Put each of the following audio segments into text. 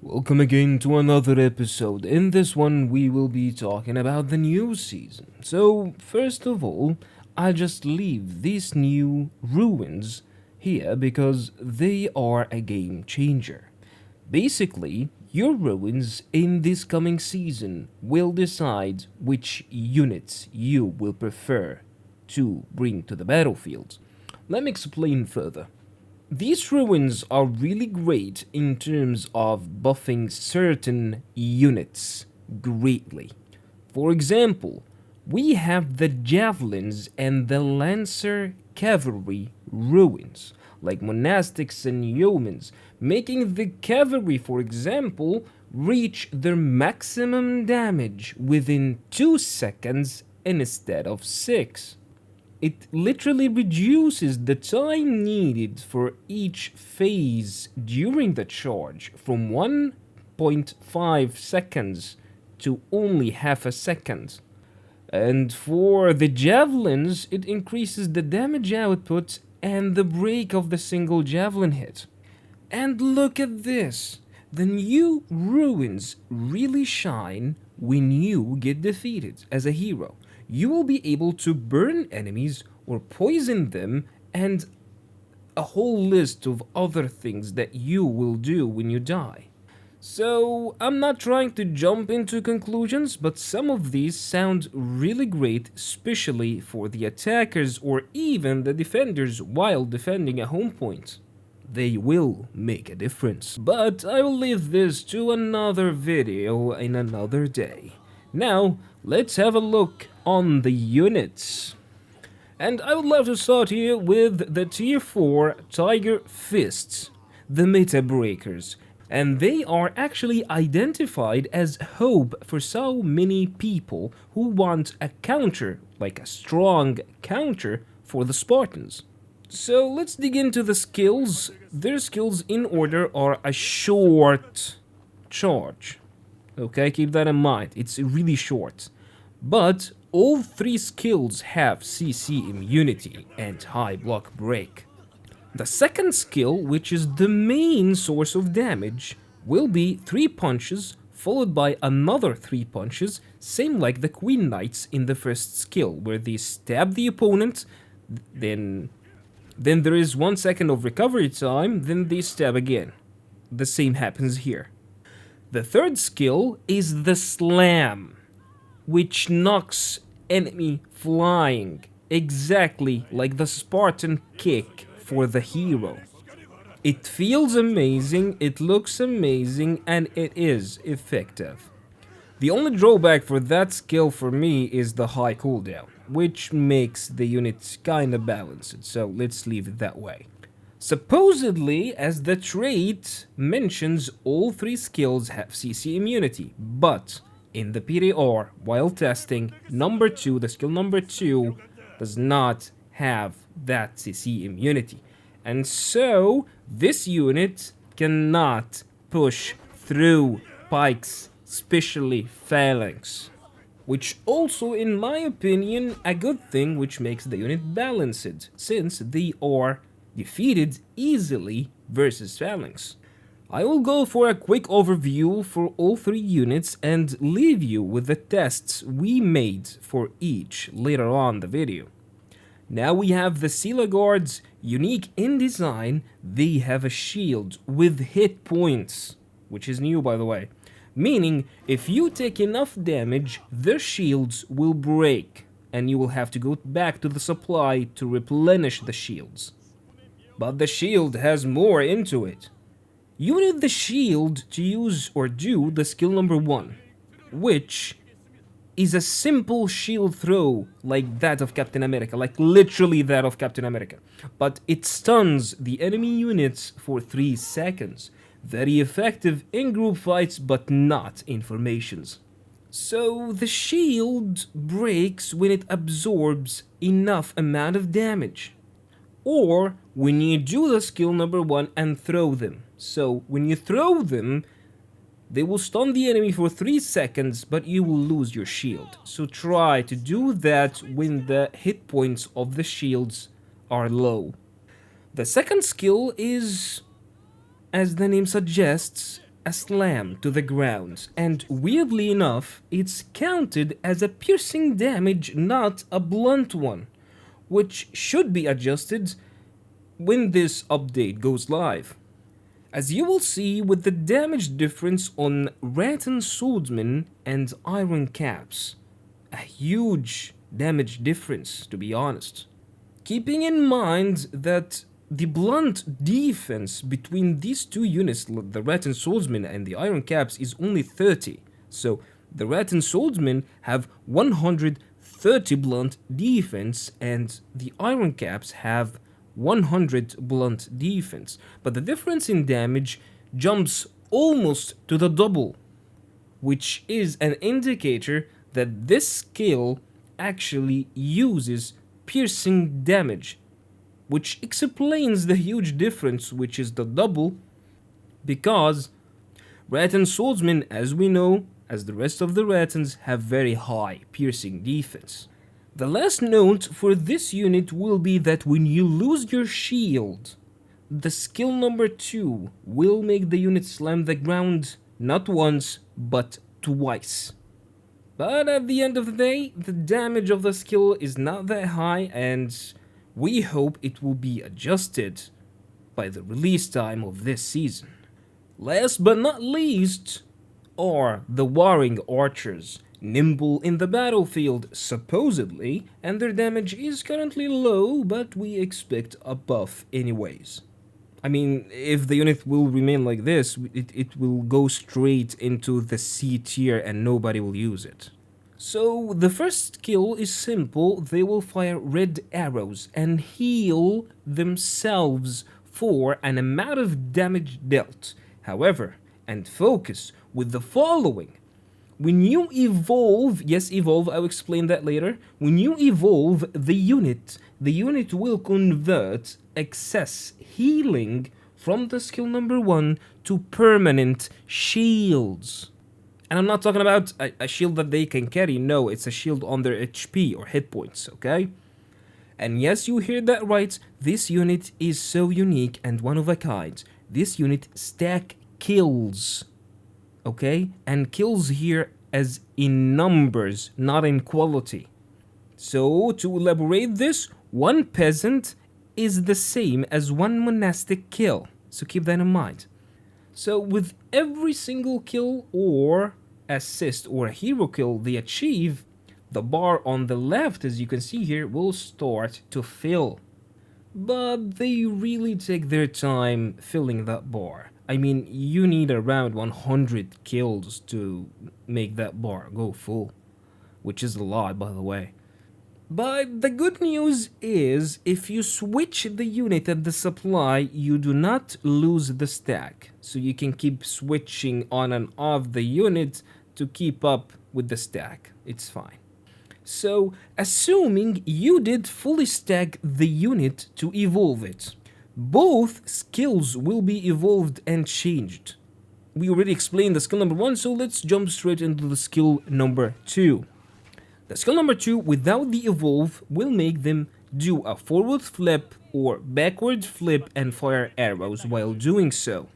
Welcome again to another episode. In this one, we will be talking about the new season. So, first of all, I just leave these new ruins here because they are a game changer. Basically, your ruins in this coming season will decide which units you will prefer to bring to the battlefield. Let me explain further. These ruins are really great in terms of buffing certain units greatly. For example, we have the javelins and the lancer cavalry ruins, like monastics and yeomans, making the cavalry, for example, reach their maximum damage within 2 seconds instead of 6. It literally reduces the time needed for each phase during the charge from 1.5 seconds to only half a second. And for the javelins, it increases the damage output and the break of the single javelin hit. And look at this! The new ruins really shine when you get defeated as a hero. You will be able to burn enemies or poison them, and a whole list of other things that you will do when you die. So, I'm not trying to jump into conclusions, but some of these sound really great, especially for the attackers or even the defenders while defending a home point. They will make a difference. But I will leave this to another video in another day. Now, let's have a look on the units. And I would love to start here with the tier 4 Tiger Fists, the meta breakers. And they are actually identified as hope for so many people who want a counter, like a strong counter for the Spartans. So let's dig into the skills. Their skills in order are a short charge. Okay, keep that in mind, it's really short. But all 3 skills have CC immunity and high block break. The second skill, which is the main source of damage, will be 3 punches followed by another 3 punches, same like the Queen Knights in the first skill, where they stab the opponent, then there is 1 second of recovery time, then they stab again. The same happens here. The third skill is the Slam, which knocks enemy flying, exactly like the Spartan kick for the hero. It feels amazing, it looks amazing, and it is effective. The only drawback for that skill for me is the high cooldown, which makes the unit kinda balanced, so let's leave it that way. Supposedly, as the trait mentions, all 3 skills have CC immunity, but in the PDR, while testing, the skill number 2 does not have that CC immunity. And so, this unit cannot push through pikes, especially phalanx. Which also, in my opinion, a good thing, which makes the unit balanced, since they are defeated easily versus phalanx. I will go for a quick overview for all 3 units and leave you with the tests we made for each later on the video. Now we have the Silla guards, unique in design. They have a shield with hit points, which is new by the way, meaning if you take enough damage, their shields will break and you will have to go back to the supply to replenish the shields. But the shield has more into it. You need the shield to use or do the skill number 1, which is a simple shield throw like that of Captain America, like literally that of Captain America. But it stuns the enemy units for 3 seconds. Very effective in group fights, but not in formations. So the shield breaks when it absorbs enough amount of damage, or when you do the skill number 1 and throw them. So when you throw them, they will stun the enemy for 3 seconds, but you will lose your shield. So try to do that when the hit points of the shields are low. The second skill is, as the name suggests, a slam to the ground, and weirdly enough, it's counted as a piercing damage, not a blunt one, which should be adjusted when this update goes live. As you will see with the damage difference on Rattan Swordsman and Iron Caps, a huge damage difference, to be honest. Keeping in mind that the blunt defense between these two units, the Rattan Swordsman and the Iron Caps, is only 30. So the Rattan Swordsmen have 130 blunt defense and the Iron Caps have 100 blunt defense. But the difference in damage jumps almost to the double, which is an indicator that this skill actually uses piercing damage, which explains the huge difference, which is the double, because Rattan Swordsmen, as we know, as the rest of the Rattans, have very high piercing defense. The last note for this unit will be that when you lose your shield, the skill number 2 will make the unit slam the ground not once, but twice. But at the end of the day, the damage of the skill is not that high, and we hope it will be adjusted by the release time of this season. Last but not least are the Warring Archers, nimble in the battlefield supposedly, and their damage is currently low, but we expect a buff anyways. I mean, if the unit will remain like this, it will go straight into the C tier and nobody will use it. So the first skill is simple. They will fire red arrows and heal themselves for an amount of damage dealt. However, and focus with the following. When you evolve, yes, evolve, I'll explain that later. When you evolve the unit will convert excess healing from the skill number 1 to permanent shields. And I'm not talking about a shield that they can carry, no, it's a shield on their HP or hit points, okay? And yes, you heard that right, this unit is so unique and one of a kind. This unit stack kills, okay? And kills here as in numbers, not in quality. So, to elaborate this, one peasant is the same as one monastic kill, so keep that in mind. So, with every single kill or assist or a hero kill they achieve, the bar on the left, as you can see here, will start to fill. But they really take their time filling that bar. I mean, you need around 100 kills to make that bar go full, which is a lot, by the way. But the good news is, if you switch the unit at the supply, you do not lose the stack. So you can keep switching on and off the unit to keep up with the stack. It's fine. So, assuming you did fully stack the unit to evolve it, both skills will be evolved and changed. We already explained the skill number 1, so let's jump straight into the skill number 2. The skill number 2, without the evolve, will make them do a forward flip or backward flip and fire arrows while doing so.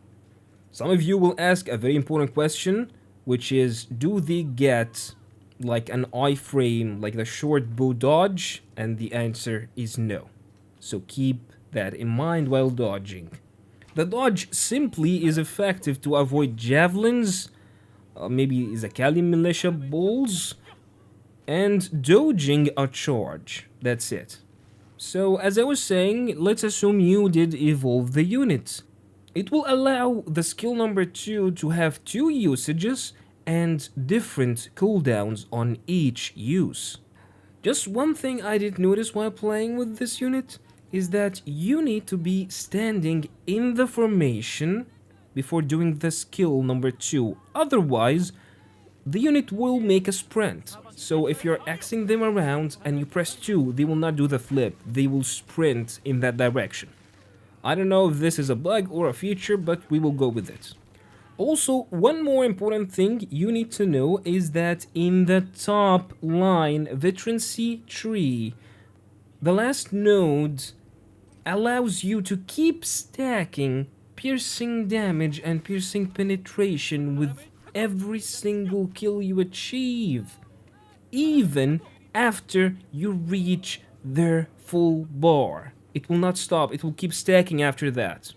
Some of you will ask a very important question, which is, do they get like an iframe, like the short bow dodge? And the answer is no. So keep that in mind while dodging. The dodge simply is effective to avoid javelins, maybe Zakali militia balls, and dodging a charge. That's it. So as I was saying, let's assume you did evolve the unit. It will allow the skill number 2 to have 2 usages and different cooldowns on each use. Just one thing I did notice while playing with this unit is that you need to be standing in the formation before doing the skill number 2. Otherwise, the unit will make a sprint. So if you're axing them around and you press 2, they will not do the flip. They will sprint in that direction. I don't know if this is a bug or a feature, but we will go with it. Also, one more important thing you need to know is that in the top line veterancy tree, the last node allows you to keep stacking piercing damage and piercing penetration with every single kill you achieve, even after you reach their full bar. It will not stop, it will keep stacking after that.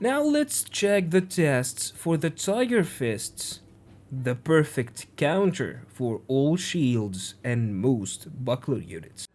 Now let's check the tests for the Tiger Fists, the perfect counter for all shields and most buckler units.